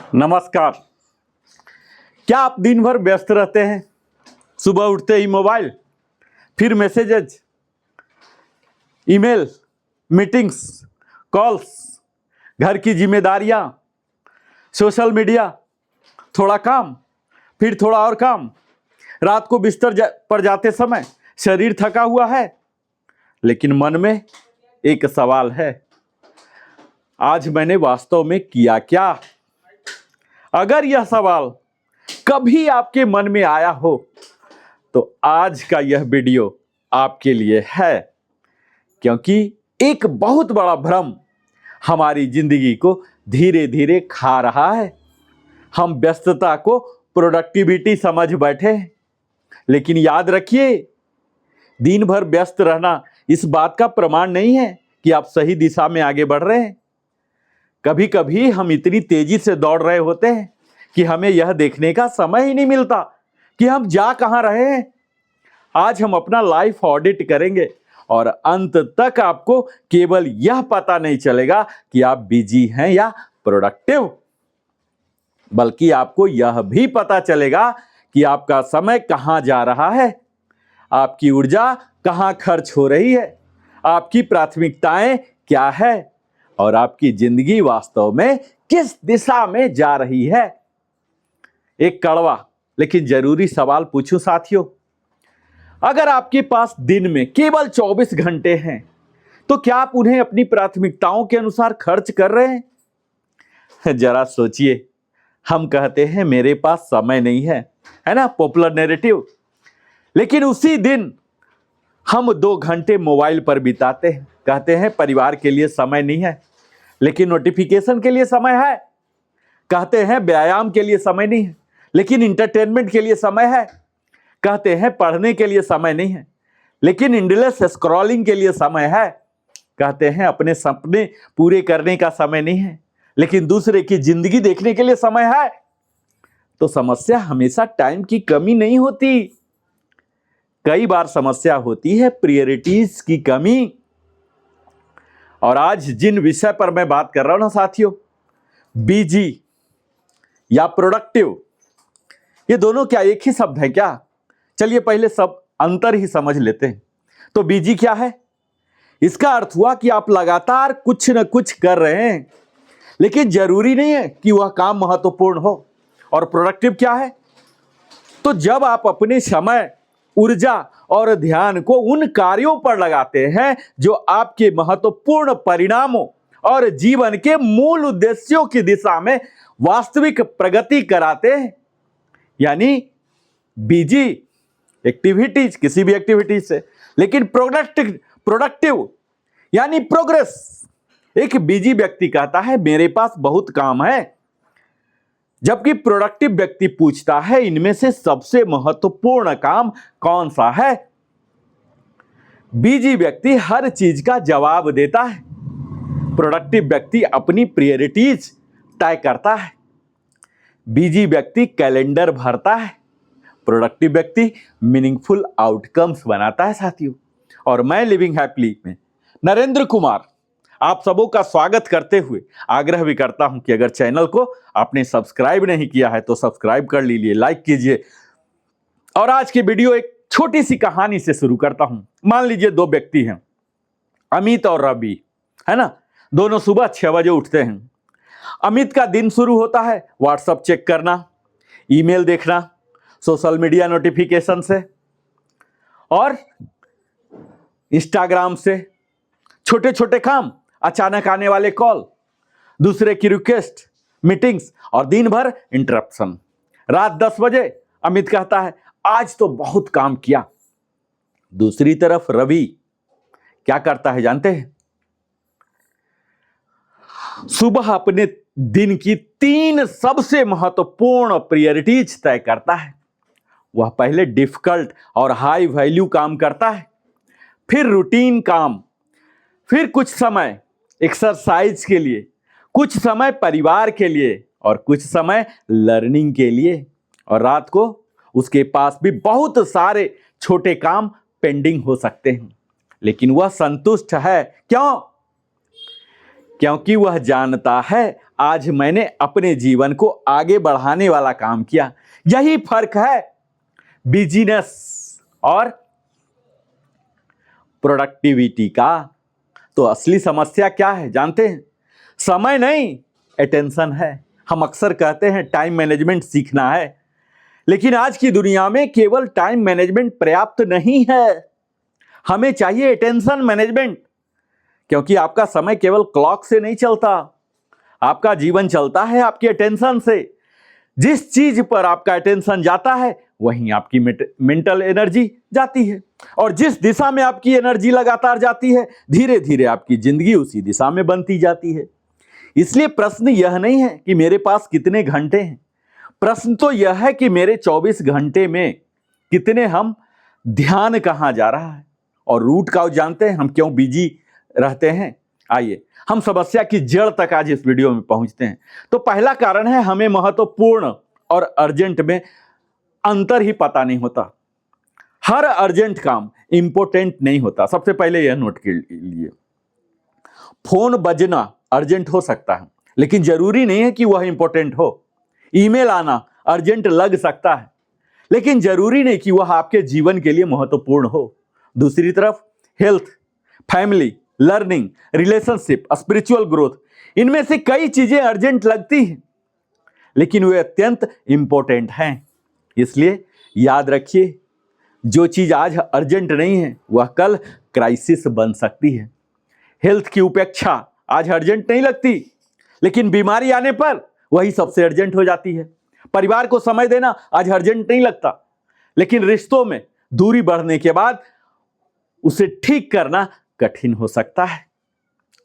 नमस्कार। क्या आप दिन भर व्यस्त रहते हैं? सुबह उठते ही मोबाइल, फिर मैसेजेज, ईमेल, मीटिंग्स, कॉल्स, घर की जिम्मेदारियां, सोशल मीडिया, थोड़ा काम, फिर थोड़ा और काम। रात को बिस्तर पर जाते समय शरीर थका हुआ है, लेकिन मन में एक सवाल है, आज मैंने वास्तव में किया क्या? अगर यह सवाल कभी आपके मन में आया हो तो आज का यह वीडियो आपके लिए है, क्योंकि एक बहुत बड़ा भ्रम हमारी जिंदगी को धीरे धीरे खा रहा है। हम व्यस्तता को प्रोडक्टिविटी समझ बैठे हैं, लेकिन याद रखिए, दिन भर व्यस्त रहना इस बात का प्रमाण नहीं है कि आप सही दिशा में आगे बढ़ रहे हैं। कभी कभी हम इतनी तेजी से दौड़ रहे होते हैं कि हमें यह देखने का समय ही नहीं मिलता कि हम जा कहां रहे हैं। आज हम अपना लाइफ ऑडिट करेंगे और अंत तक आपको केवल यह पता नहीं चलेगा कि आप बिजी हैं या प्रोडक्टिव, बल्कि आपको यह भी पता चलेगा कि आपका समय कहां जा रहा है, आपकी ऊर्जा कहां खर्च हो रही है, आपकी प्राथमिकताएं क्या है और आपकी जिंदगी वास्तव में किस दिशा में जा रही है। एक कड़वा लेकिन जरूरी सवाल पूछूं साथियों, अगर आपके पास दिन में केवल 24 घंटे हैं तो क्या आप उन्हें अपनी प्राथमिकताओं के अनुसार खर्च कर रहे हैं? जरा सोचिए। हम कहते हैं मेरे पास समय नहीं है ना, पॉपुलर नैरेटिव। लेकिन उसी दिन हम 2 घंटे मोबाइल पर बिताते हैं, कहते हैं परिवार के लिए समय नहीं है, लेकिन नोटिफिकेशन के लिए समय है। कहते हैं व्यायाम के लिए समय नहीं है, लेकिन इंटरटेनमेंट के लिए समय है। कहते हैं पढ़ने के लिए समय नहीं है, लेकिन इंडलेस स्क्रॉलिंग के लिए समय है। कहते हैं अपने सपने पूरे करने का समय नहीं है, लेकिन दूसरे की जिंदगी देखने के लिए समय है। तो समस्या हमेशा टाइम की कमी नहीं होती, कई बार समस्या होती है प्रायोरिटीज की कमी। और आज जिन विषय पर मैं बात कर रहा हूं ना साथियों, बिजी या प्रोडक्टिव, ये दोनों क्या एक ही शब्द है क्या? चलिए पहले सब अंतर ही समझ लेते हैं। तो बिजी क्या है? इसका अर्थ हुआ कि आप लगातार कुछ न कुछ कर रहे हैं, लेकिन जरूरी नहीं है कि वह काम महत्वपूर्ण हो। और प्रोडक्टिव क्या है? तो जब आप अपने समय, ऊर्जा और ध्यान को उन कार्यों पर लगाते हैं जो आपके महत्वपूर्ण परिणामों और जीवन के मूल उद्देश्यों की दिशा में वास्तविक प्रगति कराते हैं। यानी बिजी एक्टिविटीज, किसी भी एक्टिविटीज से, लेकिन प्रोडक्टिव यानी प्रोग्रेस। एक बिजी व्यक्ति कहता है मेरे पास बहुत काम है, जबकि प्रोडक्टिव व्यक्ति पूछता है इनमें से सबसे महत्वपूर्ण काम कौन सा है। बिजी व्यक्ति हर चीज का जवाब देता है, प्रोडक्टिव व्यक्ति अपनी प्रायोरिटीज तय करता है। बिजी व्यक्ति कैलेंडर भरता है, प्रोडक्टिव व्यक्ति मीनिंगफुल आउटकम्स बनाता है साथियों। और मैं लिविंग हैप्पीली में नरेंद्र कुमार आप सबों का स्वागत करते हुए आग्रह भी करता हूं कि अगर चैनल को आपने सब्सक्राइब नहीं किया है तो सब्सक्राइब कर लीजिए, लाइक कीजिए। और आज की वीडियो एक छोटी सी कहानी से शुरू करता हूं। मान लीजिए 2 व्यक्ति हैं, अमित और रवि, है ना। दोनों सुबह 6 बजे उठते हैं। अमित का दिन शुरू होता है व्हाट्सएप चेक करना, ईमेल देखना, सोशल मीडिया नोटिफिकेशन से और इंस्टाग्राम से। छोटे छोटे काम, अचानक आने वाले कॉल, दूसरे की रिक्वेस्ट, मीटिंग्स और दिन भर इंटरप्शन। रात 10 बजे अमित कहता है आज तो बहुत काम किया। दूसरी तरफ रवि क्या करता है जानते हैं? सुबह अपने दिन की 3 सबसे महत्वपूर्ण प्रायोरिटीज तय करता है। वह पहले डिफिकल्ट और हाई वैल्यू काम करता है, फिर रूटीन काम, फिर कुछ समय एक्सरसाइज के लिए, कुछ समय परिवार के लिए और कुछ समय लर्निंग के लिए। और रात को उसके पास भी बहुत सारे छोटे काम पेंडिंग हो सकते हैं, लेकिन वह संतुष्ट है। क्यों? क्योंकि वह जानता है आज मैंने अपने जीवन को आगे बढ़ाने वाला काम किया। यही फर्क है बिजीनेस और प्रोडक्टिविटी का। तो असली समस्या क्या है जानते हैं? समय नहीं, अटेंशन है। हम अक्सर कहते हैं टाइम मैनेजमेंट सीखना है, लेकिन आज की दुनिया में केवल टाइम मैनेजमेंट पर्याप्त नहीं है, हमें चाहिए अटेंशन मैनेजमेंट। क्योंकि आपका समय केवल क्लॉक से नहीं चलता, आपका जीवन चलता है आपकी अटेंशन से। जिस चीज पर आपका अटेंशन जाता है वहीं आपकी मेंटल एनर्जी जाती है, और जिस दिशा में आपकी एनर्जी लगातार जाती है, धीरे धीरे आपकी जिंदगी उसी दिशा में बनती जाती है। इसलिए प्रश्न यह नहीं है कि मेरे पास कितने घंटे हैं, प्रश्न तो यह है कि मेरे 24 घंटे में कितने हम ध्यान कहां जा रहा है। और रूट का जानते हैं हम क्यों बिजी रहते हैं? आइए हम समस्या की जड़ तक आज इस वीडियो में पहुंचते हैं। तो पहला कारण है हमें महत्वपूर्ण और अर्जेंट में अंतर ही पता नहीं होता। हर अर्जेंट काम इंपॉर्टेंट नहीं होता। सबसे पहले यह नोट कर लीजिए, फोन बजना अर्जेंट हो सकता है लेकिन जरूरी नहीं है कि वह इंपॉर्टेंट हो। ईमेल आना अर्जेंट लग सकता है लेकिन जरूरी नहीं कि वह आपके जीवन के लिए महत्वपूर्ण हो। दूसरी तरफ health, family, learning, relationship, spiritual growth, इनमें से कई चीजें अर्जेंट लगती हैं लेकिन वे अत्यंत इंपॉर्टेंट हैं। इसलिए याद रखिए, जो चीज आज अर्जेंट नहीं है वह कल क्राइसिस बन सकती है। हेल्थ की उपेक्षा आज अर्जेंट नहीं लगती लेकिन बीमारी आने पर वही सबसे अर्जेंट हो जाती है। परिवार को समय देना आज अर्जेंट नहीं लगता लेकिन रिश्तों में दूरी बढ़ने के बाद उसे ठीक करना कठिन हो सकता है।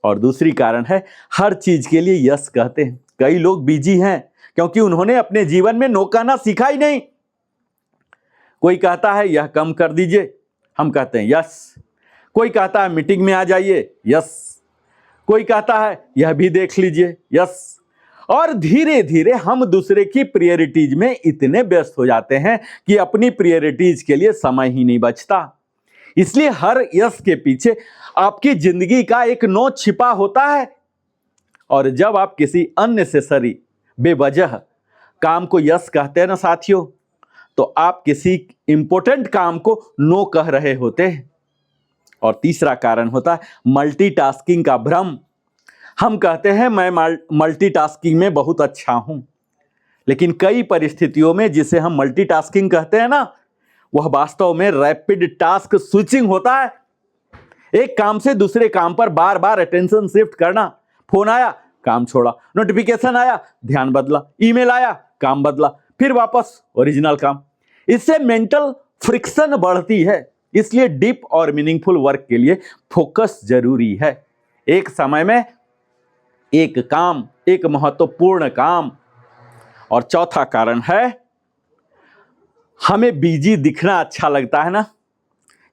और दूसरी कारण है हर चीज के लिए यस कहते हैं। कई लोग बिजी हैं क्योंकि उन्होंने अपने जीवन में नो कहना सीखा ही नहीं। कोई कहता है यह कम कर दीजिए, हम कहते हैं यस। कोई कहता है मीटिंग में आ जाइए, यस। कोई कहता है यह भी देख लीजिए, यस। और धीरे धीरे हम दूसरे की प्रायोरिटीज में इतने व्यस्त हो जाते हैं कि अपनी प्रायोरिटीज के लिए समय ही नहीं बचता। इसलिए हर यस के पीछे आपकी जिंदगी का एक नो छिपा होता है। और जब आप किसी अननेसेसरी, बेवजह काम को यस कहते हैं ना साथियों, तो आप किसी इंपॉर्टेंट काम को नो कह रहे होते हैं। और तीसरा कारण होता है मल्टीटास्किंग का भ्रम। हम कहते हैं मैं मल्टीटास्किंग में बहुत अच्छा हूं, लेकिन कई परिस्थितियों में जिसे हम मल्टीटास्किंग कहते हैं ना, वह वास्तव में रैपिड टास्क स्विचिंग होता है। एक काम से दूसरे काम पर बार बार अटेंशन शिफ्ट करना। फोन आया, काम छोड़ा, नोटिफिकेशन आया, ध्यान बदला, ईमेल आया, काम बदला, फिर वापस ओरिजिनल काम। इससे मेंटल फ्रिक्शन बढ़ती है। इसलिए डीप और मीनिंगफुल वर्क के लिए फोकस जरूरी है। एक समय में एक काम, एक महत्वपूर्ण काम। और चौथा कारण है हमें बिजी दिखना अच्छा लगता है ना।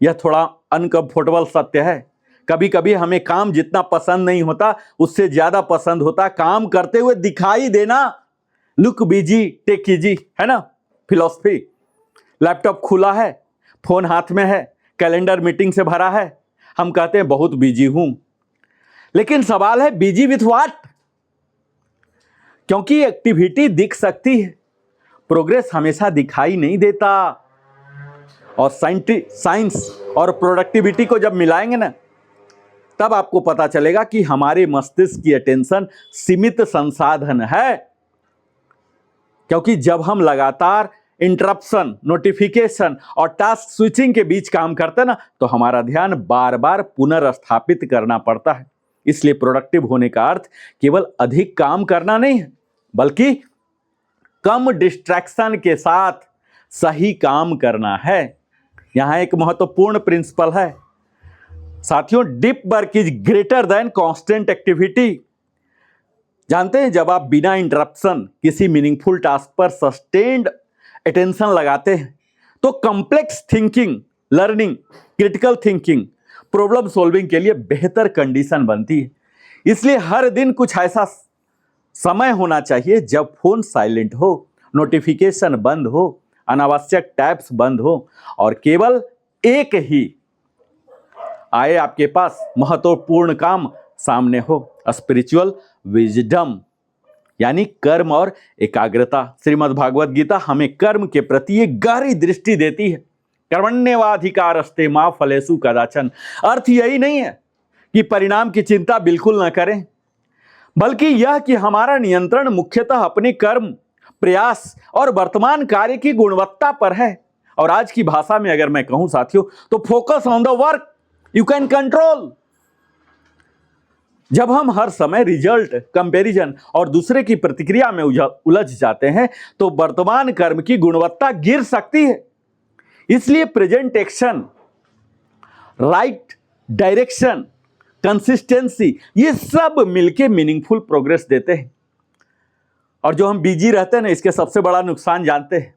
यह थोड़ा अनकंफर्टेबल सत्य है। कभी कभी हमें काम जितना पसंद नहीं होता उससे ज्यादा पसंद होता काम करते हुए दिखाई देना। लुक बिजी टेक इजी, है ना फिलॉसफी। लैपटॉप खुला है, फोन हाथ में है, कैलेंडर मीटिंग से भरा है, हम कहते हैं बहुत बिजी हूं। लेकिन सवाल है बिजी विथ व्हाट? क्योंकि एक्टिविटी दिख सकती है, प्रोग्रेस हमेशा दिखाई नहीं देता। और साइंस और प्रोडक्टिविटी को जब मिलाएंगे ना, तब आपको पता चलेगा कि हमारे मस्तिष्क की अटेंशन सीमित संसाधन है। क्योंकि जब हम लगातार इंटरप्शन, नोटिफिकेशन और टास्क स्विचिंग के बीच काम करते हैं ना, तो हमारा ध्यान बार बार पुनर्स्थापित करना पड़ता है। इसलिए प्रोडक्टिव होने का अर्थ केवल अधिक काम करना नहीं है, बल्कि कम डिस्ट्रैक्शन के साथ सही काम करना है। यहां एक महत्वपूर्ण प्रिंसिपल है साथियों, deep work is greater than constant activity. जानते हैं, जब आप बिना इंटरप्शन किसी मीनिंगफुल टास्क पर सस्टेन्ड अटेंशन लगाते हैं तो complex thinking, learning, critical thinking, problem solving के लिए बेहतर कंडीशन बनती है। इसलिए हर दिन कुछ ऐसा समय होना चाहिए जब फोन साइलेंट हो, नोटिफिकेशन बंद हो, अनावश्यक टैब्स बंद हो और केवल एक ही आए आपके पास महत्वपूर्ण काम सामने हो, स्पिरिचुअल विजडम। यानी कर्म और एकाग्रता। श्रीमद् भागवत गीता हमें कर्म के प्रति एक गहरी दृष्टि देती है। कर्मण्येवाधिकारस्ते मा फलेषु कदाचन। अर्थ यही नहीं है कि परिणाम की चिंता बिल्कुल न करें, बल्कि यह कि हमारा नियंत्रण मुख्यतः अपने कर्म, प्रयास और वर्तमान कार्य की गुणवत्ता पर है। और आज की भाषा में अगर मैं कहूं साथियों, तो focus on the work you can control. जब हम हर समय रिजल्ट, कंपैरिजन और दूसरे की प्रतिक्रिया में उलझ जाते हैं, तो वर्तमान कर्म की गुणवत्ता गिर सकती है। इसलिए present action, right direction, consistency, ये सब मिलके मीनिंगफुल प्रोग्रेस देते हैं। और जो हम बिजी रहते हैं ना, इसके सबसे बड़ा नुकसान जानते हैं,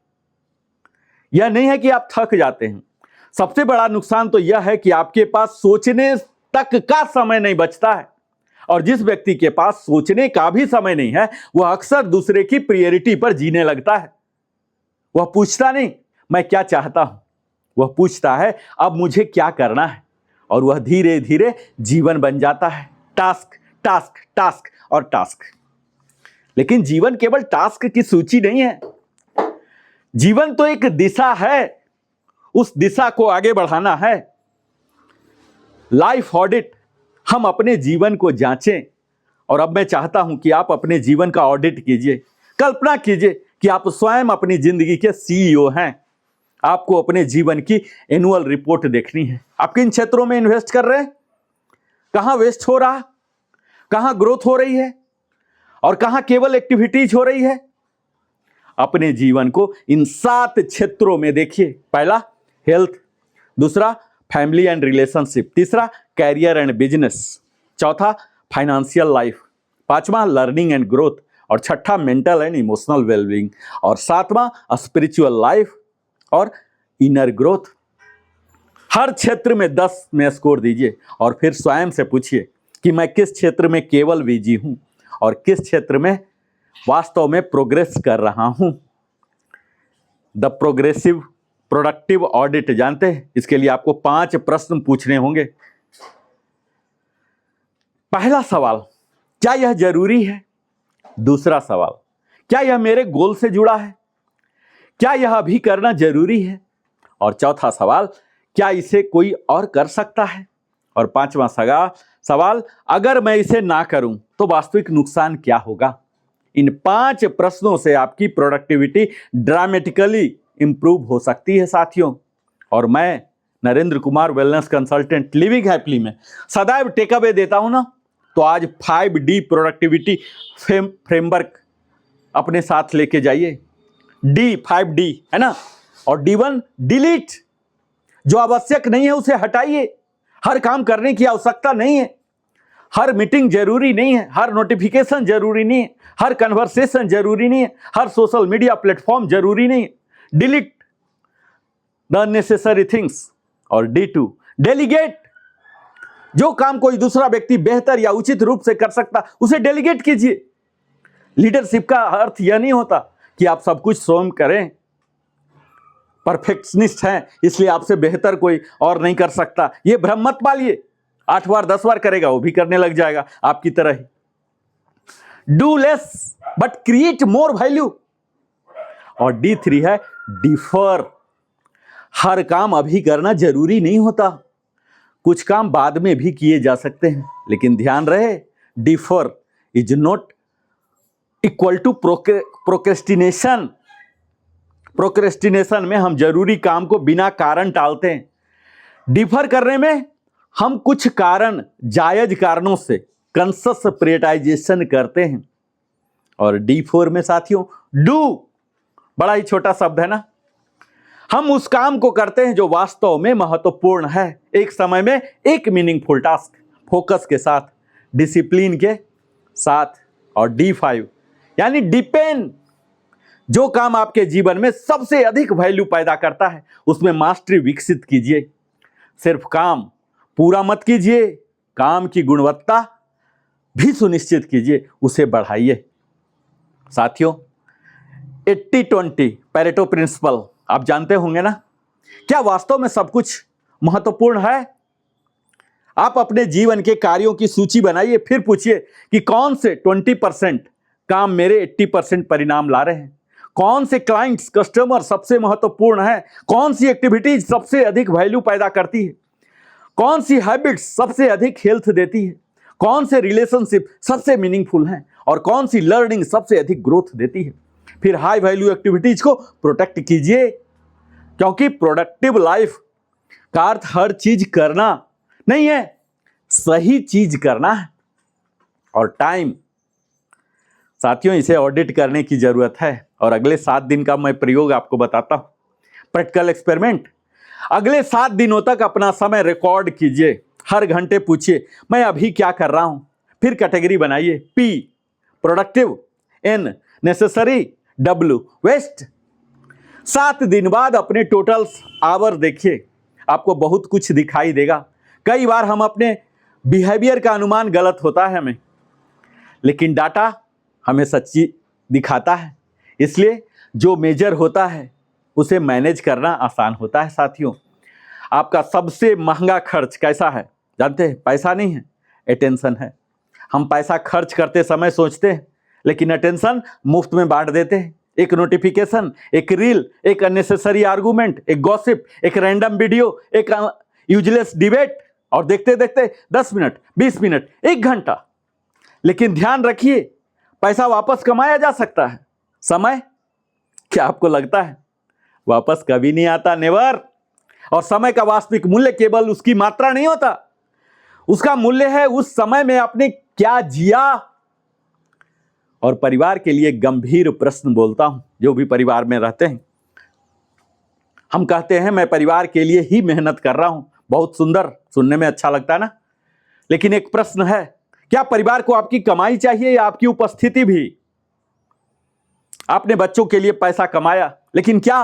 यह नहीं है कि आप थक जाते हैं। सबसे बड़ा नुकसान तो यह है कि आपके पास सोचने तक का समय नहीं बचता है। और जिस व्यक्ति के पास सोचने का भी समय नहीं है, वह अक्सर दूसरे की प्रायोरिटी पर जीने लगता है। वह पूछता नहीं मैं क्या चाहता हूं, वह पूछता है अब मुझे क्या करना है। और वह धीरे धीरे जीवन बन जाता है, टास्क टास्क टास्क और टास्क। लेकिन जीवन केवल टास्क की सूची नहीं है, जीवन तो एक दिशा है, उस दिशा को आगे बढ़ाना है। लाइफ ऑडिट, हम अपने जीवन को जांचें। और अब मैं चाहता हूं कि आप अपने जीवन का ऑडिट कीजिए। कल्पना कीजिए कि आप स्वयं अपनी जिंदगी के सीईओ हैं। आपको अपने जीवन की एनुअल रिपोर्ट देखनी है। आप किन क्षेत्रों में इन्वेस्ट कर रहे हैं, कहां वेस्ट हो रहा, कहां ग्रोथ हो रही है और कहां केवल एक्टिविटीज हो रही है। अपने जीवन को इन 7 क्षेत्रों में देखिए। पहला हेल्थ, दूसरा फैमिली एंड रिलेशनशिप, तीसरा कैरियर एंड बिजनेस, चौथा फाइनेंशियल लाइफ, पांचवा लर्निंग एंड ग्रोथ, और छठा मेंटल एंड इमोशनल वेलबींग, और सातवां स्पिरिचुअल लाइफ और इनर ग्रोथ। हर क्षेत्र में 10 में स्कोर दीजिए और फिर स्वयं से पूछिए कि मैं किस क्षेत्र में केवल बिजी हूं और किस क्षेत्र में वास्तव में प्रोग्रेस कर रहा हूं। द प्रोग्रेसिव प्रोडक्टिव ऑडिट जानते हैं? इसके लिए आपको 5 प्रश्न पूछने होंगे। पहला सवाल, क्या यह जरूरी है? दूसरा सवाल, क्या यह मेरे गोल से जुड़ा है? क्या यह अभी करना जरूरी है? और चौथा सवाल, क्या इसे कोई और कर सकता है? और पांचवा सवाल, अगर मैं इसे ना करूं तो वास्तविक नुकसान क्या होगा? इन 5 प्रश्नों से आपकी प्रोडक्टिविटी ड्रामेटिकली इंप्रूव हो सकती है साथियों। और मैं Narendra Kumar, wellness consultant, living happily में सदैव टेक अवे देता हूं ना, तो आज 5D प्रोडक्टिविटी फ्रेमवर्क अपने साथ लेके जाइए। 5D है ना। और D1 डिलीट, जो आवश्यक नहीं है उसे हटाइए। हर काम करने की आवश्यकता नहीं है, हर मीटिंग जरूरी नहीं है, हर नोटिफिकेशन जरूरी नहीं है, हर कन्वर्सेशन जरूरी नहीं है, हर सोशल मीडिया प्लेटफॉर्म जरूरी नहीं है। Delete the unnecessary things. और D2 डेलीगेट, जो काम कोई दूसरा व्यक्ति बेहतर या उचित रूप से कर सकता उसे डेलीगेट कीजिए। लीडरशिप का अर्थ यह नहीं होता कि आप सब कुछ स्वयं करें। परफेक्शनिस्ट हैं इसलिए आपसे बेहतर कोई और नहीं कर सकता, यह भ्रम मत पालिए। 8 बार 10 बार करेगा वो भी करने लग जाएगा आपकी तरह ही। Do less but create more value. और D3 है डिफर। हर काम अभी करना जरूरी नहीं होता, कुछ काम बाद में भी किए जा सकते हैं। लेकिन ध्यान रहे, defer is not equal to procrastination. Procrastination में हम जरूरी काम को बिना कारण टालते हैं। डिफर करने में हम कुछ कारण, जायज कारणों से कंसस प्रायोरिटाइजेशन करते हैं। और D4 में साथियों, डू, बड़ा ही छोटा शब्द है ना। हम उस काम को करते हैं जो वास्तव में महत्वपूर्ण है, एक समय में एक मीनिंगफुल टास्क, फोकस के साथ, डिसिप्लिन के साथ। और D5 यानी डिपेंड, जो काम आपके जीवन में सबसे अधिक वैल्यू पैदा करता है उसमें मास्टरी विकसित कीजिए। सिर्फ काम पूरा मत कीजिए, काम की गुणवत्ता भी सुनिश्चित कीजिए, उसे बढ़ाइए। साथियों, 80-20 पैरेटो प्रिंसिपल आप जानते होंगे ना। क्या वास्तव में सब कुछ महत्वपूर्ण है? आप अपने जीवन के कार्यों की सूची बनाइए, फिर पूछिए कि कौन से 20% काम मेरे 80% परिणाम ला रहे हैं, कौन से क्लाइंट्स कस्टमर सबसे महत्वपूर्ण है, कौन सी एक्टिविटीज सबसे अधिक वैल्यू पैदा करती है, कौन सी हैबिट्स सबसे अधिक हेल्थ देती है, कौन से रिलेशनशिप सबसे मीनिंगफुल हैं और कौन सी लर्निंग सबसे अधिक ग्रोथ देती है। फिर हाई वैल्यू एक्टिविटीज को प्रोटेक्ट कीजिए, क्योंकि प्रोडक्टिव लाइफ का अर्थ हर चीज करना नहीं है, सही चीज करना है। और टाइम साथियों, इसे ऑडिट करने की जरूरत है। और अगले 7 दिन का मैं प्रयोग आपको बताता हूं, प्रैक्टिकल एक्सपेरिमेंट। अगले 7 दिनों तक अपना समय रिकॉर्ड कीजिए, हर घंटे पूछिए मैं अभी क्या कर रहा हूं। फिर कैटेगरी बनाइए, P productive, N necessary, W waste. 7 दिन बाद अपने टोटल्स आवर देखिए, आपको बहुत कुछ दिखाई देगा। कई बार हम अपने बिहेवियर का अनुमान गलत होता है हमें, लेकिन डाटा हमें सच्ची दिखाता है। इसलिए जो मेजर होता है उसे मैनेज करना आसान होता है। साथियों, आपका सबसे महंगा खर्च कैसा है जानते हैं? पैसा नहीं है, अटेंशन है। हम पैसा खर्च करते समय सोचते हैं, लेकिन अटेंशन मुफ्त में बांट देते हैं। एक नोटिफिकेशन, एक रील, एक अननेसेसरी आर्गुमेंट, एक गॉसिप, एक रैंडम वीडियो, एक यूजलेस डिबेट, और देखते देखते 10 मिनट, 20 मिनट, 1 घंटा। लेकिन ध्यान रखिए, पैसा वापस कमाया जा सकता है, समय क्या आपको लगता है वापस कभी नहीं आता? नेवर। और समय का वास्तविक मूल्य केवल उसकी मात्रा नहीं होता, उसका मूल्य है उस समय में आपने क्या जिया। और परिवार के लिए गंभीर प्रश्न बोलता हूं, जो भी परिवार में रहते हैं। हम कहते हैं मैं परिवार के लिए ही मेहनत कर रहा हूं, बहुत सुंदर, सुनने में अच्छा लगता है ना। लेकिन एक प्रश्न है, क्या परिवार को आपकी कमाई चाहिए या आपकी उपस्थिति भी? आपने बच्चों के लिए पैसा कमाया, लेकिन क्या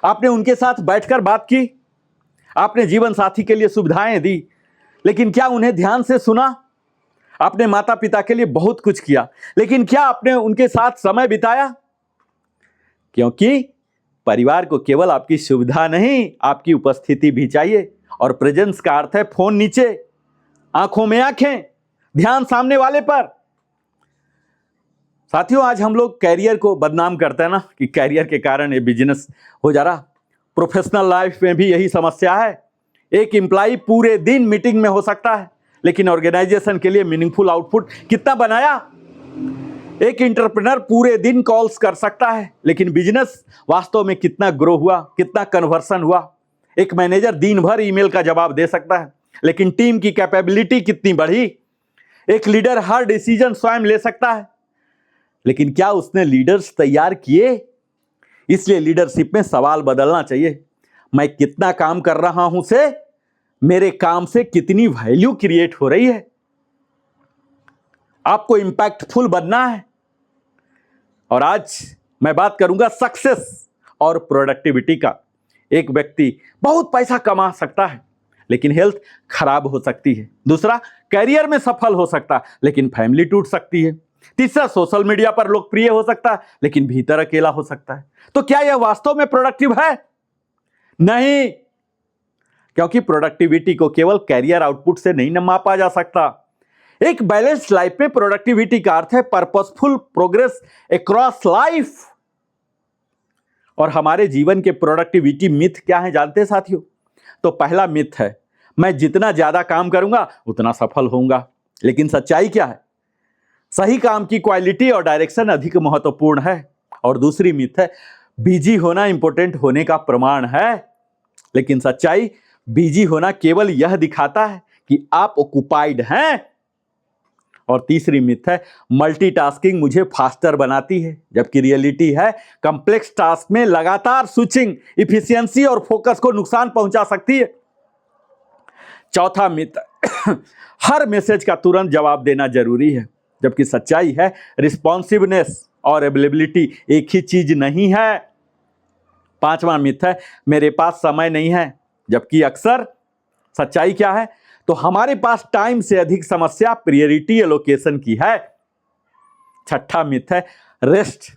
आपने उनके साथ बैठकर बात की? आपने जीवन साथी के लिए सुविधाएं दी, लेकिन क्या उन्हें ध्यान से सुना? आपने माता पिता के लिए बहुत कुछ किया, लेकिन क्या आपने उनके साथ समय बिताया? क्योंकि परिवार को केवल आपकी सुविधा नहीं, आपकी उपस्थिति भी चाहिए। और प्रेजेंस का अर्थ है फोन नीचे, आंखों में आंखें, ध्यान सामने वाले पर। साथियों, आज हम लोग कैरियर को बदनाम करते हैं ना, कि कैरियर के कारण ये बिजनेस हो जा रहा। प्रोफेशनल लाइफ में भी यही समस्या है। एक एम्प्लॉय पूरे दिन मीटिंग में हो सकता है, लेकिन ऑर्गेनाइजेशन के लिए मीनिंगफुल आउटपुट कितना बनाया? एक एंटरप्रेन्योर पूरे दिन कॉल्स कर सकता है, लेकिन बिजनेस वास्तव में कितना ग्रो हुआ, कितना कन्वर्सन हुआ? एक मैनेजर दिन भर ईमेल का जवाब दे सकता है, लेकिन टीम की कैपेबिलिटी कितनी बढ़ी? एक लीडर हर डिसीजन स्वयं ले सकता है, लेकिन क्या उसने लीडर्स तैयार किए? इसलिए लीडरशिप में सवाल बदलना चाहिए। मैं कितना काम कर रहा हूं से मेरे काम से कितनी वैल्यू क्रिएट हो रही है? आपको इंपैक्टफुल बनना है। और आज मैं बात करूंगा सक्सेस और प्रोडक्टिविटी का। एक व्यक्ति बहुत पैसा कमा सकता है, लेकिन हेल्थ खराब हो सकती है। दूसरा, कैरियर में सफल हो सकता है, लेकिन फैमिली टूट सकती है। तीसरा, सोशल मीडिया पर लोकप्रिय हो सकता है, लेकिन भीतर अकेला हो सकता है। तो क्या यह वास्तव में प्रोडक्टिव है? नहीं, क्योंकि प्रोडक्टिविटी को केवल कैरियर आउटपुट से नहीं मापा जा सकता। एक बैलेंस्ड लाइफ में प्रोडक्टिविटी का अर्थ है पर्पसफुल प्रोग्रेस अक्रॉस लाइफ। और हमारे जीवन के प्रोडक्टिविटी मिथ क्या है जानते हैं साथियों? तो पहला मिथ है, मैं जितना ज्यादा काम करूंगा उतना सफल होऊंगा। लेकिन सच्चाई क्या है? सही काम की क्वालिटी और डायरेक्शन अधिक महत्वपूर्ण है। और दूसरी मिथ है, बिजी होना इंपॉर्टेंट होने का प्रमाण है। लेकिन सच्चाई, बिजी होना केवल यह दिखाता है कि आप ऑक्युपाइड हैं। और तीसरी मिथ है, मल्टीटास्किंग मुझे फास्टर बनाती है, जबकि रियलिटी है कॉम्प्लेक्स टास्क में लगातार स्विचिंग इफिशियंसी और फोकस को नुकसान पहुंचा सकती है। चौथा मिथ, हर मैसेज का तुरंत जवाब देना जरूरी है, जबकि सच्चाई है रिस्पॉन्सिवनेस और अवेलेबिलिटी एक ही चीज नहीं है। पांचवा मिथ है, मेरे पास समय नहीं है, जबकि अक्सर सच्चाई क्या है? तो हमारे पास टाइम से अधिक समस्या प्रायोरिटी एलोकेशन की है। छठा मिथ है, रेस्ट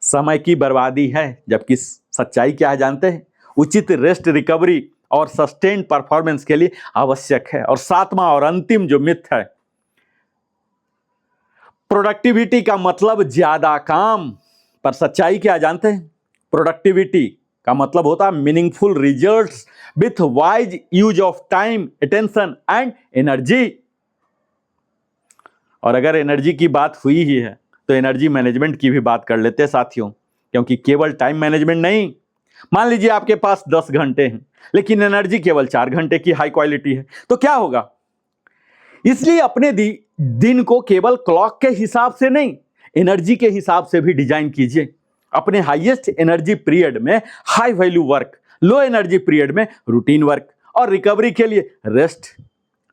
समय की बर्बादी है, जबकि सच्चाई क्या है जानते हैं? उचित रेस्ट रिकवरी और सस्टेन्ड परफॉर्मेंस के लिए आवश्यक है। और सातवां और अंतिम जो मिथ है, प्रोडक्टिविटी का मतलब ज्यादा काम, पर सच्चाई क्या जानते हैं? प्रोडक्टिविटी का मतलब होता है meaningful results with wise use of time, attention and energy. और अगर एनर्जी की बात हुई ही है तो एनर्जी मैनेजमेंट की भी बात कर लेते हैं साथियों, क्योंकि केवल टाइम मैनेजमेंट नहीं। मान लीजिए आपके पास 10 घंटे हैं लेकिन एनर्जी केवल 4 घंटे की हाई क्वालिटी है, तो क्या होगा? इसलिए अपने दिन को केवल क्लॉक के हिसाब से नहीं, एनर्जी के हिसाब से भी डिजाइन कीजिए। अपने हाईएस्ट एनर्जी पीरियड में high value work, low energy period में रूटीन वर्क और रिकवरी के लिए रेस्ट।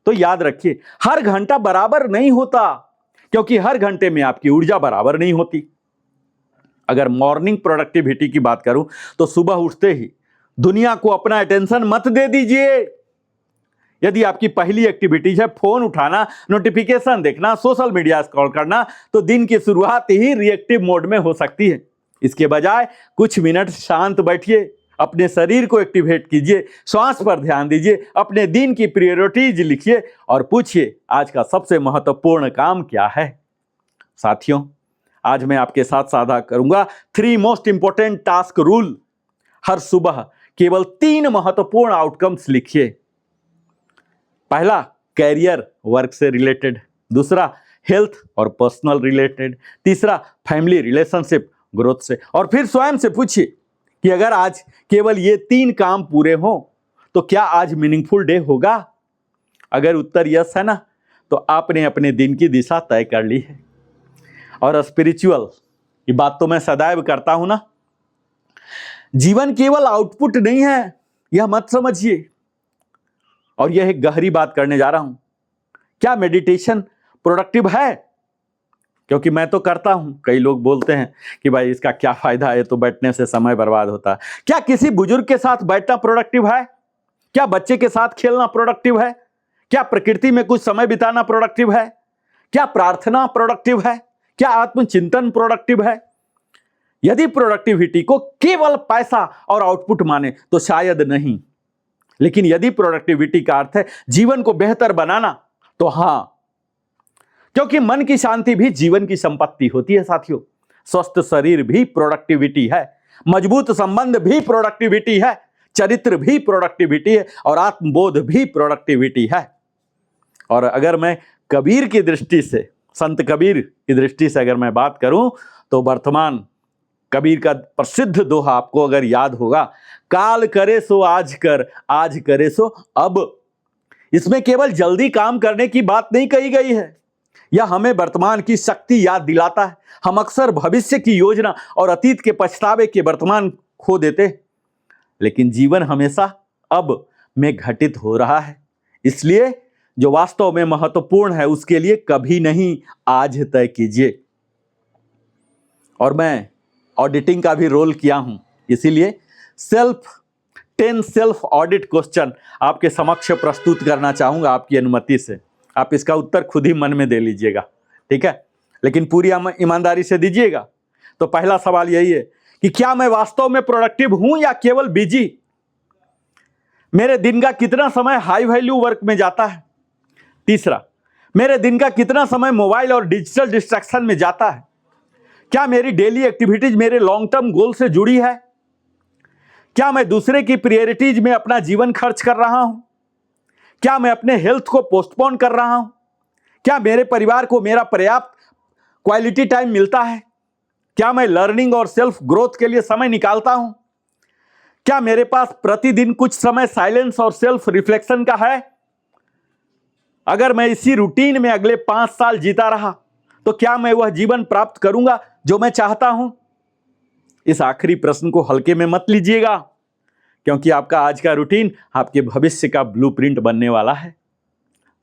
तो याद रखिए, हर घंटा बराबर नहीं होता, क्योंकि हर घंटे में आपकी ऊर्जा बराबर नहीं होती। अगर मॉर्निंग प्रोडक्टिविटी की बात करूं तो सुबह उठते ही दुनिया को अपना अटेंशन मत दे दीजिए। यदि आपकी पहली एक्टिविटीज है फोन उठाना, नोटिफिकेशन देखना, सोशल मीडिया स्क्रॉल करना, तो दिन की शुरुआत ही रिएक्टिव मोड में हो सकती है। इसके बजाय कुछ मिनट शांत बैठिए, अपने शरीर को एक्टिवेट कीजिए, श्वास पर ध्यान दीजिए, अपने दिन की प्रायोरिटीज लिखिए और पूछिए आज का सबसे महत्वपूर्ण काम क्या है। साथियों, आज मैं आपके साथ साझा करूंगा 3 मोस्ट इंपोर्टेंट टास्क रूल। हर सुबह केवल 3 महत्वपूर्ण आउटकम्स लिखिए। पहला, कैरियर वर्क से रिलेटेड। दूसरा, हेल्थ और पर्सनल रिलेटेड। तीसरा, फैमिली रिलेशनशिप ग्रोथ से। और फिर स्वयं से पूछिए कि अगर आज केवल ये 3 काम पूरे हों तो क्या आज मीनिंगफुल डे होगा? अगर उत्तर यस है ना, तो आपने अपने दिन की दिशा तय कर ली है। और स्पिरिचुअल की बात तो मैं सदैव करता हूं ना, जीवन केवल आउटपुट नहीं है, यह मत समझिए। और यह एक गहरी बात करने जा रहा हूं, क्या मेडिटेशन प्रोडक्टिव है? क्योंकि मैं तो करता हूं। कई लोग बोलते हैं कि भाई इसका क्या फायदा है, तो बैठने से समय बर्बाद होता है। क्या किसी बुजुर्ग के साथ बैठना प्रोडक्टिव है? क्या बच्चे के साथ खेलना प्रोडक्टिव है? क्या प्रकृति में कुछ समय बिताना प्रोडक्टिव है? क्या प्रार्थना प्रोडक्टिव है? क्या आत्मचिंतन प्रोडक्टिव है? यदि प्रोडक्टिविटी को केवल पैसा और आउटपुट माने तो शायद नहीं, लेकिन यदि प्रोडक्टिविटी का अर्थ है जीवन को बेहतर बनाना, तो हां, क्योंकि मन की शांति भी जीवन की संपत्ति होती है साथियों। स्वस्थ शरीर भी प्रोडक्टिविटी है, मजबूत संबंध भी प्रोडक्टिविटी है, चरित्र भी प्रोडक्टिविटी है और आत्मबोध भी प्रोडक्टिविटी है। और अगर मैं कबीर की दृष्टि से, संत कबीर की दृष्टि से अगर मैं बात करूं, तो वर्तमान कबीर का प्रसिद्ध दोहा आपको अगर याद होगा, काल करे सो आज कर, आज करे सो अब। इसमें केवल जल्दी काम करने की बात नहीं कही गई है, यह हमें वर्तमान की शक्ति याद दिलाता है। हम अक्सर भविष्य की योजना और अतीत के पछतावे के वर्तमान खो देते हैं, लेकिन जीवन हमेशा अब में घटित हो रहा है। इसलिए जो वास्तव में महत्वपूर्ण है उसके लिए कभी नहीं, आज तय कीजिए। और मैं ऑडिटिंग का भी रोल किया हूं, इसीलिए 10 सेल्फ ऑडिट क्वेश्चन आपके समक्ष प्रस्तुत करना चाहूंगा आपकी अनुमति से। आप इसका उत्तर खुद ही मन में दे लीजिएगा, ठीक है, लेकिन पूरी ईमानदारी से दीजिएगा। तो पहला सवाल यही है कि क्या मैं वास्तव में प्रोडक्टिव हूं या केवल बिजी? मेरे दिन का कितना समय हाई वैल्यू वर्क में जाता है? तीसरा, मेरे दिन का कितना समय मोबाइल और डिजिटल डिस्ट्रैक्शन में जाता है? क्या मेरी डेली एक्टिविटीज मेरे लॉन्ग टर्म गोल से जुड़ी है? क्या मैं दूसरे की प्रायोरिटीज में अपना जीवन खर्च कर रहा हूं? क्या मैं अपने हेल्थ को पोस्टपोन कर रहा हूं? क्या मेरे परिवार को मेरा पर्याप्त क्वालिटी टाइम मिलता है? क्या मैं लर्निंग और सेल्फ ग्रोथ के लिए समय निकालता हूं? क्या मेरे पास प्रतिदिन कुछ समय साइलेंस और सेल्फ रिफ्लेक्शन का है? अगर मैं इसी रूटीन में अगले 5 साल जीता रहा तो क्या मैं वह जीवन प्राप्त करूंगा जो मैं चाहता हूं? इस आखिरी प्रश्न को हल्के में मत लीजिएगा, क्योंकि आपका आज का रूटीन आपके भविष्य का ब्लूप्रिंट बनने वाला है।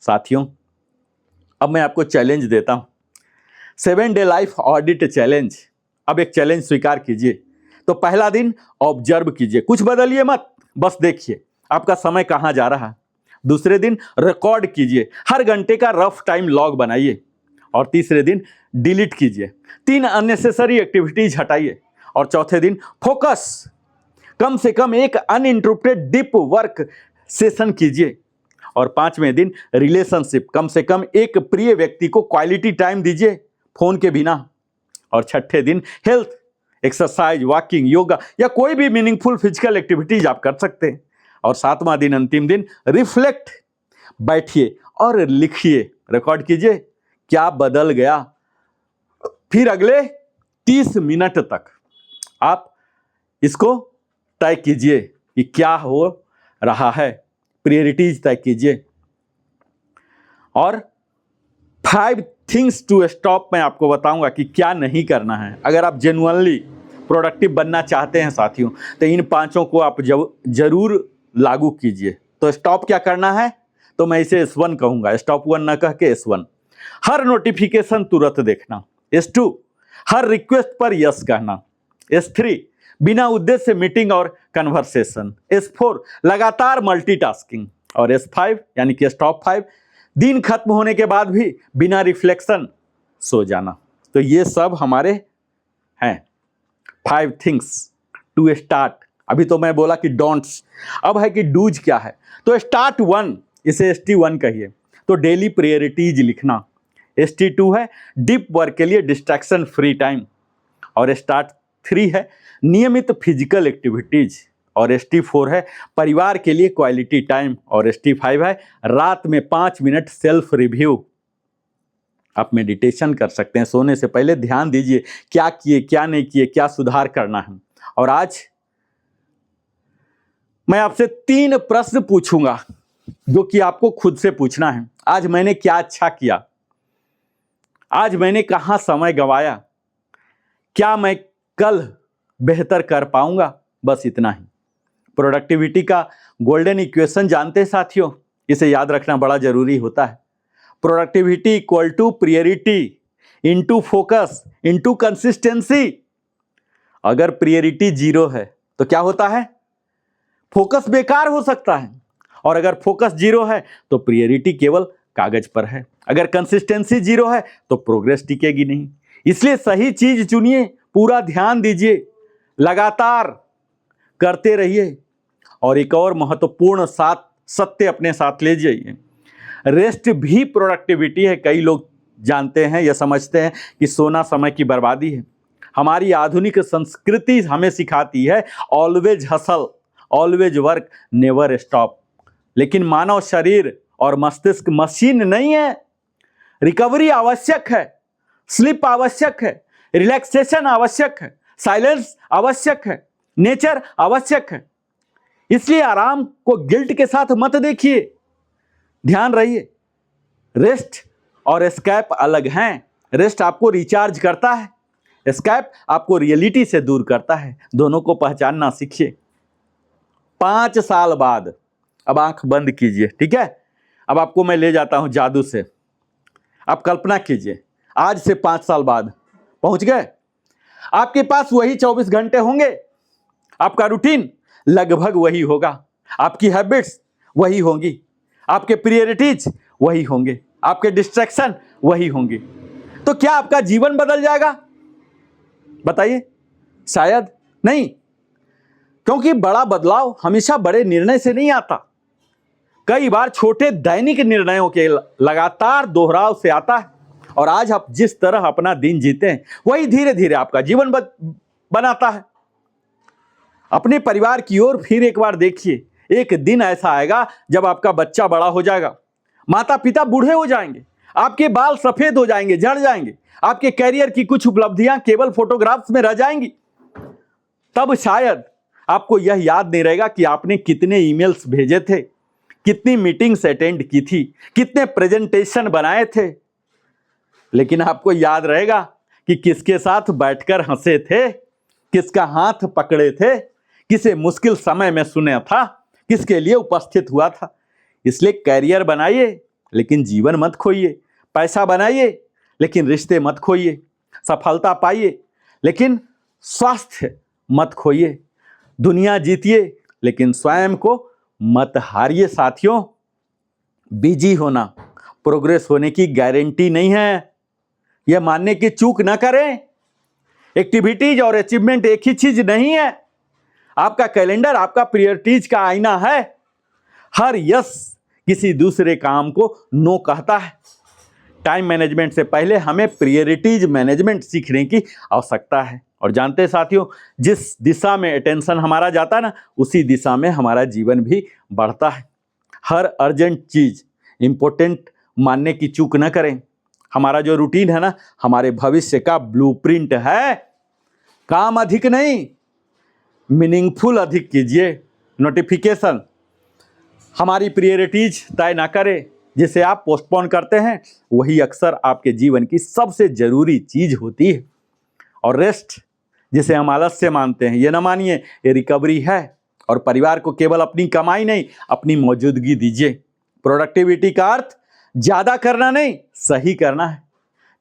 साथियों, अब मैं आपको चैलेंज देता हूं, 7 डे लाइफ ऑडिट चैलेंज। अब एक चैलेंज स्वीकार कीजिए। तो पहला दिन ऑब्जर्व कीजिए, कुछ बदलिए मत, बस देखिए आपका समय कहां जा रहा है। दूसरे दिन रिकॉर्ड कीजिए, हर घंटे का रफ टाइम लॉग बनाइए। और तीसरे दिन डिलीट कीजिए, 3 अननेसेसरी एक्टिविटीज हटाइए। और चौथे दिन फोकस, कम से कम एक अनइंटरप्टेड डीप वर्क सेशन कीजिए। और 5वें दिन रिलेशनशिप, कम से कम एक प्रिय व्यक्ति को क्वालिटी टाइम दीजिए। फोन के बिना। और छठे दिन हेल्थ, एक्सरसाइज, वॉकिंग, योगा या कोई भी मीनिंगफुल फिजिकल एक्टिविटीज आप कर सकते हैं। और सातवां दिन, अंतिम दिन, रिफ्लेक्ट, बैठिए और लिखिए, रिकॉर्ड कीजिए क्या बदल गया। फिर अगले 30 मिनट तक आप इसको तय कीजिए कि क्या हो रहा है, प्रायोरिटीज तय कीजिए। और 5 थिंग्स टू स्टॉप मैं आपको बताऊंगा कि क्या नहीं करना है। अगर आप जेन्युइनली प्रोडक्टिव बनना चाहते हैं साथियों, तो इन 5 को आप जरूर लागू कीजिए। तो स्टॉप क्या करना है, तो मैं इसे S1 कहूंगा, स्टॉप 1 ना कह के S1। हर नोटिफिकेशन तुरंत देखना। S2, हर रिक्वेस्ट पर यस कहना। S3, बिना उद्देश्य से मीटिंग और कन्वर्सेशन। S4, लगातार मल्टीटास्किंग। और S5 यानी कि स्टॉप 5, दिन खत्म होने के बाद भी बिना रिफ्लेक्शन सो जाना। तो ये सब हमारे हैं 5 थिंग्स टू स्टार्ट। अभी तो मैं बोला कि डोंट्स, अब है कि डूज क्या है। तो स्टार्ट 1, इसे ST1 कहिए। तो डेली प्रायोरिटीज लिखना। ST2 है डीप वर्क के लिए डिस्ट्रैक्शन फ्री टाइम। और स्टार्ट 3 है नियमित फिजिकल एक्टिविटीज। और ST4 है परिवार के लिए क्वालिटी टाइम। और ST5 है रात में 5 मिनट सेल्फ रिव्यू। आप मेडिटेशन कर सकते हैं, सोने से पहले ध्यान दीजिए क्या किए, क्या नहीं किए, क्या सुधार करना है। और आज मैं आपसे 3 प्रश्न पूछूंगा जो कि आपको खुद से पूछना है। आज मैंने क्या अच्छा किया, आज मैंने कहां समय गंवाया, क्या मैं कल बेहतर कर पाऊंगा। बस इतना ही। प्रोडक्टिविटी का गोल्डन इक्वेशन जानते हैं साथियों, इसे याद रखना बड़ा जरूरी होता है। Productivity equal to priority into focus into consistency. अगर प्रायोरिटी 0 है तो क्या होता है, फोकस बेकार हो सकता है। और अगर फोकस 0 है तो प्रायोरिटी केवल कागज पर है। अगर कंसिस्टेंसी 0 है तो प्रोग्रेस टिकेगी नहीं। इसलिए सही चीज चुनिए, पूरा ध्यान दीजिए, लगातार करते रहिए। और एक और महत्वपूर्ण सत्य अपने साथ ले जाइए, रेस्ट भी प्रोडक्टिविटी है। कई लोग जानते हैं या समझते हैं कि सोना समय की बर्बादी है। हमारी आधुनिक संस्कृति हमें सिखाती है always hustle, always work, never stop. लेकिन मानव शरीर और मस्तिष्क मशीन नहीं है। रिकवरी आवश्यक है, स्लीप आवश्यक है, रिलैक्सेशन आवश्यक है, साइलेंस आवश्यक है, नेचर आवश्यक है। इसलिए आराम को गिल्ट के साथ मत देखिए। ध्यान रहिए, रेस्ट और एस्केप अलग हैं। रेस्ट आपको रिचार्ज करता है, एस्केप आपको रियलिटी से दूर करता है। दोनों को पहचानना सीखिए। 5 साल बाद, अब आंख बंद कीजिए, ठीक है। अब आपको मैं ले जाता हूं जादू से। आप कल्पना कीजिए, आज से 5 साल बाद पहुंच गए। आपके पास वही 24 घंटे होंगे, आपका रूटीन लगभग वही होगा, आपकी हैबिट्स वही होंगी, आपके प्रायोरिटीज वही होंगे, आपके डिस्ट्रैक्शन वही होंगे। तो क्या आपका जीवन बदल जाएगा? बताइए। शायद नहीं, क्योंकि बड़ा बदलाव हमेशा बड़े निर्णय से नहीं आता। कई बार छोटे दैनिक निर्णयों के लगातार दोहराव से आता है। और आज आप जिस तरह अपना दिन जीते हैं वही धीरे धीरे आपका जीवन बनाता है। अपने परिवार की ओर फिर एक बार देखिए। एक दिन ऐसा आएगा जब आपका बच्चा बड़ा हो जाएगा, माता पिता बूढ़े हो जाएंगे, आपके बाल सफेद हो जाएंगे, झड़ जाएंगे, आपके कैरियर की कुछ उपलब्धियां केवल फोटोग्राफ्स में रह जाएंगी। तब शायद आपको यह याद नहीं रहेगा कि आपने कितने ईमेल्स भेजे थे, कितनी मीटिंग्स अटेंड की थी, कितने प्रेजेंटेशन बनाए थे। लेकिन आपको याद रहेगा कि किसके साथ बैठकर हंसे थे, किसका हाथ पकड़े थे, किसे मुश्किल समय में सुना था, किसके लिए उपस्थित हुआ था। इसलिए कैरियर बनाइए लेकिन जीवन मत खोइए, पैसा बनाइए लेकिन रिश्ते मत खोइए, सफलता पाइए लेकिन स्वास्थ्य मत खोइए, दुनिया जीतिए लेकिन स्वयं को मत हारिए। साथियों, बिजी होना प्रोग्रेस होने की गारंटी नहीं है, यह मानने की चूक ना करें। एक्टिविटीज और अचीवमेंट एक ही चीज नहीं है। आपका कैलेंडर आपका प्रायोरिटीज का आईना है। हर यस किसी दूसरे काम को नो कहता है। टाइम मैनेजमेंट से पहले हमें प्रायोरिटीज मैनेजमेंट सीखने की आवश्यकता है। और जानते हैं साथियों, जिस दिशा में अटेंशन हमारा जाता है ना, उसी दिशा में हमारा जीवन भी बढ़ता है। हर अर्जेंट चीज इंपॉर्टेंट मानने की चूक न करें। हमारा जो रूटीन है ना, हमारे भविष्य का ब्लूप्रिंट है। काम अधिक नहीं, मीनिंगफुल अधिक कीजिए। नोटिफिकेशन हमारी प्रायोरिटीज तय ना करें। जिसे आप पोस्टपोन करते हैं वही अक्सर आपके जीवन की सबसे जरूरी चीज होती है। और रेस्ट जिसे हम आलस्य मानते हैं, ये ना मानिए, ये रिकवरी है। और परिवार को केवल अपनी कमाई नहीं, अपनी मौजूदगी दीजिए। प्रोडक्टिविटी का अर्थ ज्यादा करना नहीं, सही करना है।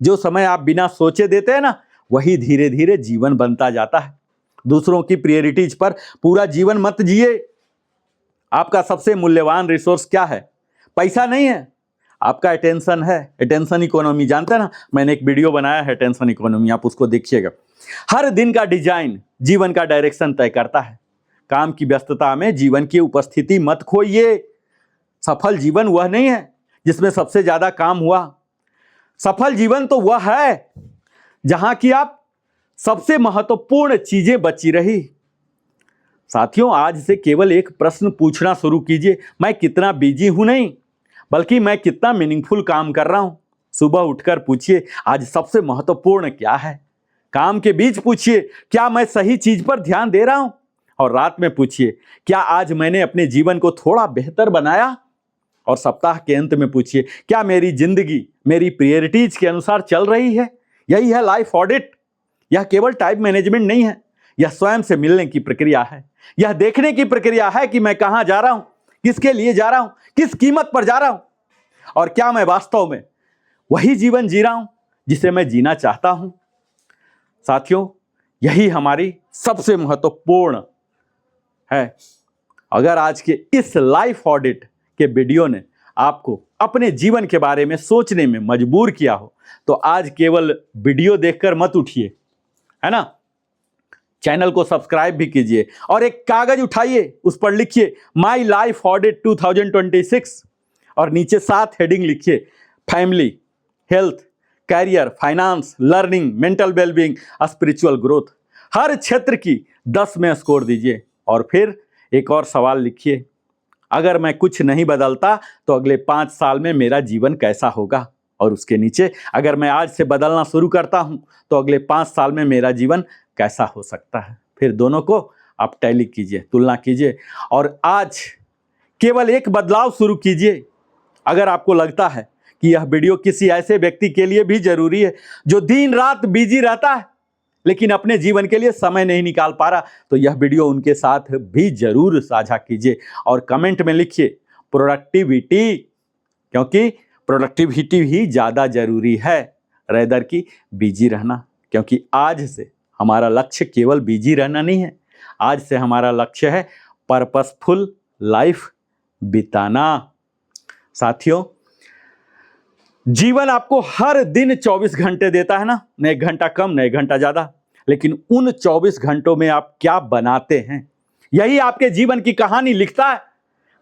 जो समय आप बिना सोचे देते हैं ना, वही धीरे धीरे जीवन बनता जाता है। दूसरों की प्रायोरिटीज पर पूरा जीवन मत जिए। आपका सबसे मूल्यवान रिसोर्स क्या है? पैसा नहीं है, आपका अटेंशन है। अटेंशन इकोनॉमी जानते हैं ना, मैंने एक वीडियो बनाया है अटेंशन इकोनॉमी, आप उसको देखिएगा। हर दिन का डिजाइन जीवन का डायरेक्शन तय करता है। काम की व्यस्तता में जीवन की उपस्थिति मत खोइए। सफल जीवन वह नहीं है जिसमें सबसे ज्यादा काम हुआ। सफल जीवन तो वह है जहां की आप सबसे महत्वपूर्ण चीजें बची रही। साथियों, आज से केवल एक प्रश्न पूछना शुरू कीजिए, मैं कितना बिजी हूं नहीं, बल्कि मैं कितना मीनिंगफुल काम कर रहा हूं। सुबह उठकर पूछिए, आज सबसे महत्वपूर्ण क्या है। काम के बीच पूछिए, क्या मैं सही चीज पर ध्यान दे रहा हूं। और रात में पूछिए, क्या आज मैंने अपने जीवन को थोड़ा बेहतर बनाया। और सप्ताह के अंत में पूछिए, क्या मेरी जिंदगी मेरी प्रायोरिटीज के अनुसार चल रही है। यही है लाइफ ऑडिट। यह केवल टाइम मैनेजमेंट नहीं है, यह स्वयं से मिलने की प्रक्रिया है। यह देखने की प्रक्रिया है कि मैं कहां जा रहा हूं, किसके लिए जा रहा हूं, किस कीमत पर जा रहा हूं, और क्या मैं वास्तव में वही जीवन जी रहा हूं जिसे मैं जीना चाहता हूं। साथियों, यही हमारी सबसे महत्वपूर्ण है। अगर आज के इस लाइफ ऑडिट के वीडियो ने आपको अपने जीवन के बारे में सोचने में मजबूर किया हो, तो आज केवल वीडियो देखकर मत उठिए, है ना। चैनल को सब्सक्राइब भी कीजिए और एक कागज उठाइए, उस पर लिखिए माई लाइफ ऑडिट 2026 और नीचे 7 हेडिंग लिखिए, family, health, career, finance, learning, mental wellbeing, spiritual growth. हर क्षेत्र की 10 में स्कोर दीजिए। और फिर एक और सवाल लिखिए, अगर मैं कुछ नहीं बदलता तो अगले 5 साल में मेरा जीवन कैसा होगा। और उसके नीचे, अगर मैं आज से बदलना शुरू करता हूं तो अगले 5 साल में मेरा जीवन कैसा हो सकता है। फिर दोनों को आप टैली कीजिए, तुलना कीजिए और आज केवल एक बदलाव शुरू कीजिए। अगर आपको लगता है कि यह वीडियो किसी ऐसे व्यक्ति के लिए भी जरूरी है जो दिन रात बिजी रहता है लेकिन अपने जीवन के लिए समय नहीं निकाल पा रहा, तो यह वीडियो उनके साथ भी जरूर साझा कीजिए और कमेंट में लिखिए प्रोडक्टिविटी, क्योंकि प्रोडक्टिविटी ही ज़्यादा जरूरी है रेदर की बिजी रहना। क्योंकि आज से हमारा लक्ष्य केवल बिजी रहना नहीं है, आज से हमारा लक्ष्य है पर्पसफुल लाइफ बिताना। साथियों, जीवन आपको हर दिन 24 घंटे देता है ना, न 1 घंटा कम न 1 घंटा ज़्यादा, लेकिन उन 24 घंटों में आप क्या बनाते हैं, यही आपके जीवन की कहानी लिखता है।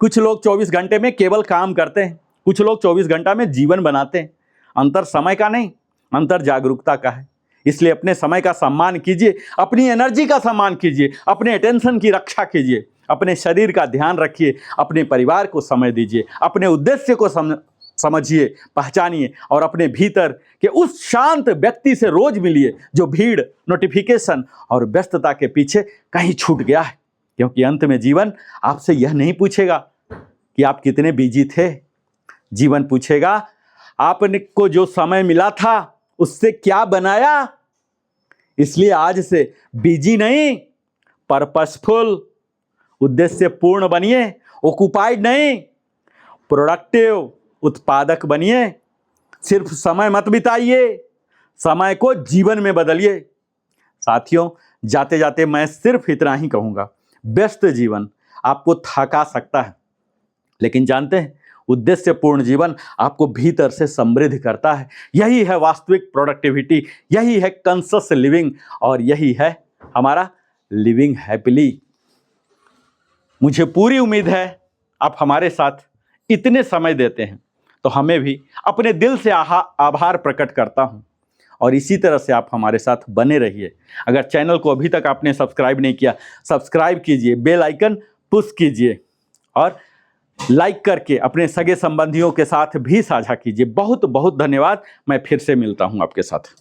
कुछ लोग 24 घंटे में केवल काम करते हैं, कुछ लोग 24 घंटा में जीवन बनाते हैं। अंतर समय का नहीं, अंतर जागरूकता का है। इसलिए अपने समय का सम्मान कीजिए, अपनी एनर्जी का सम्मान कीजिए, अपने अटेंशन की रक्षा कीजिए, अपने शरीर का ध्यान रखिए, अपने परिवार को समय दीजिए, अपने उद्देश्य को समझिए, पहचानिए और अपने भीतर के उस शांत व्यक्ति से रोज मिलिए जो भीड़, नोटिफिकेशन और व्यस्तता के पीछे कहीं छूट गया है। क्योंकि अंत में जीवन आपसे यह नहीं पूछेगा कि आप कितने बिजी थे, जीवन पूछेगा आपको जो समय मिला था उससे क्या बनाया। इसलिए आज से बिजी नहीं, पर्पसफुल, उद्देश्य पूर्ण बनिए। ऑक्युपाइड नहीं, प्रोडक्टिव, उत्पादक बनिए। सिर्फ समय मत बिताइए, समय को जीवन में बदलिए। साथियों, जाते जाते मैं सिर्फ इतना ही कहूंगा, व्यस्त जीवन आपको थका सकता है, लेकिन जानते हैं, उद्देश्यपूर्ण जीवन आपको भीतर से समृद्ध करता है। यही है वास्तविक प्रोडक्टिविटी, यही है कॉन्शियस लिविंग और यही है हमारा लिविंग हैप्पीली। मुझे पूरी उम्मीद है आप हमारे साथ इतने समय देते हैं, तो हमें भी अपने दिल से आभार प्रकट करता हूँ। और इसी तरह से आप हमारे साथ बने रहिए। अगर चैनल को अभी तक आपने सब्सक्राइब नहीं किया, सब्सक्राइब कीजिए, बेल आइकन पुश कीजिए और लाइक करके अपने सगे संबंधियों के साथ भी साझा कीजिए। बहुत बहुत धन्यवाद। मैं फिर से मिलता हूँ आपके साथ।